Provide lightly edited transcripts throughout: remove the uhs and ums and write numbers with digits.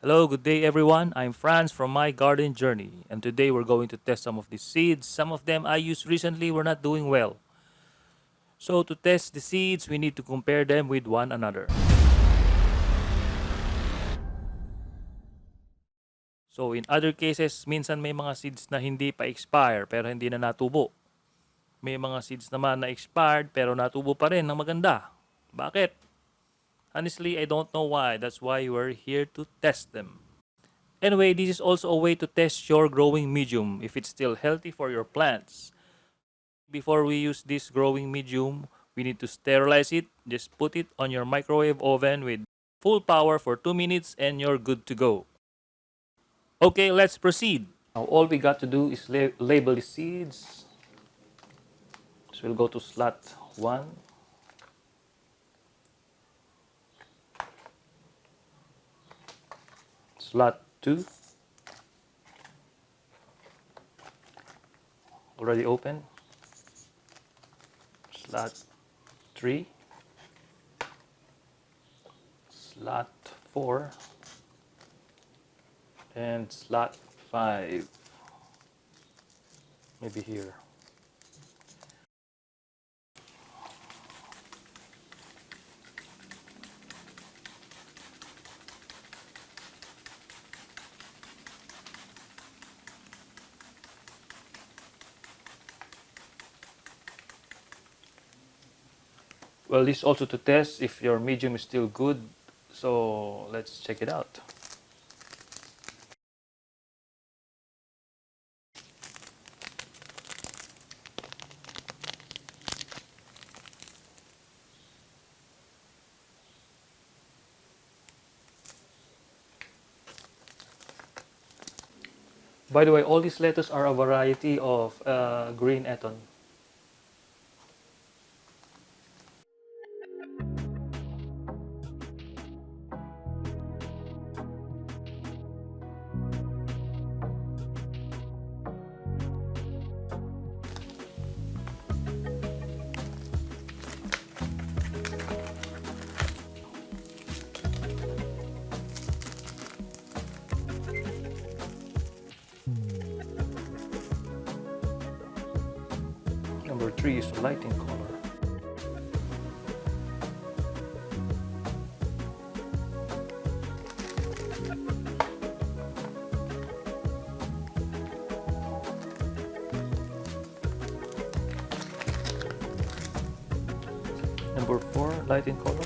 Hello, good day everyone. I'm Franz from My Garden Journey, and today we're going to test some of these seeds. Some of them I used recently were not doing well. So to test the seeds, we need to compare them with one another. So in other cases, minsan may mga seeds na hindi pa expire pero hindi na natubo. May mga seeds naman na expired pero natubo pa rin ng maganda. Bakit? Honestly, I don't know why. That's why we're here to test them. Anyway, this is also a way to test your growing medium if it's still healthy for your plants. Before we use this growing medium, we need to sterilize it. Just put it on your microwave oven with full power for 2 minutes and you're good to go. Okay, let's proceed. Now all we got to do is label the seeds. So we'll go to slot 1, slot 2, already open, slot 3, slot 4, and slot 5, maybe here. Well, this is also to test if your medium is still good. So let's check it out. By the way, all these lettuce are a variety of green Eton. Number 3 is light in color. Number 4, light in color.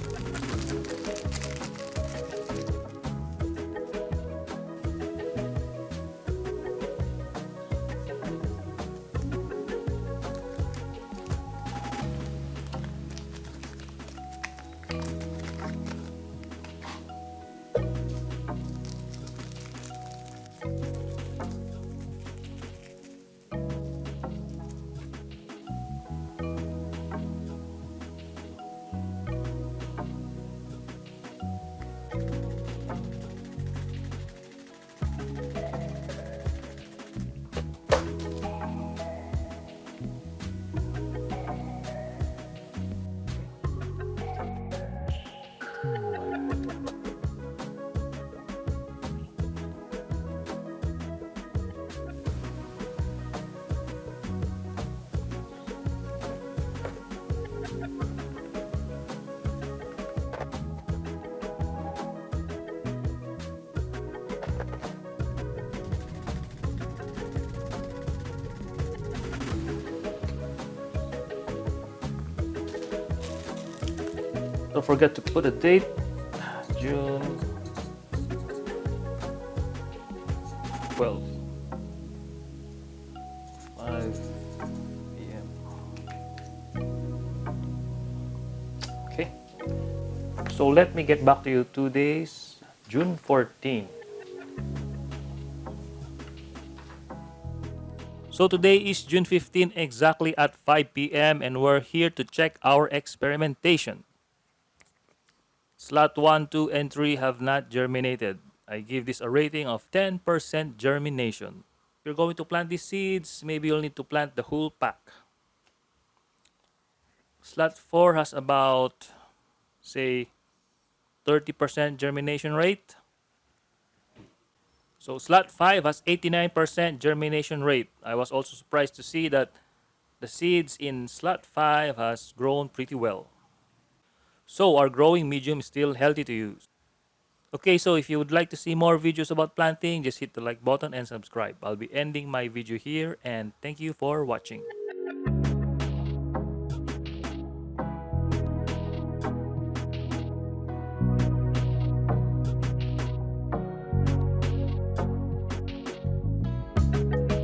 Don't forget to put a date, June 12, 5 p.m. Okay, so let me get back to you 2 days, June 14. So today is June 15 exactly at 5 p.m. and we're here to check our experimentation. Slot 1, 2, and 3 have not germinated. I give this a rating of 10% germination. If you're going to plant these seeds, maybe you'll need to plant the whole pack. Slot 4 has about, say, 30% germination rate. So slot 5 has 89% germination rate. I was also surprised to see that the seeds in slot 5 has grown pretty well. So our growing medium is still healthy to use. Okay, so if you would like to see more videos about planting, just hit the like button and subscribe. I'll be ending my video here and thank you for watching.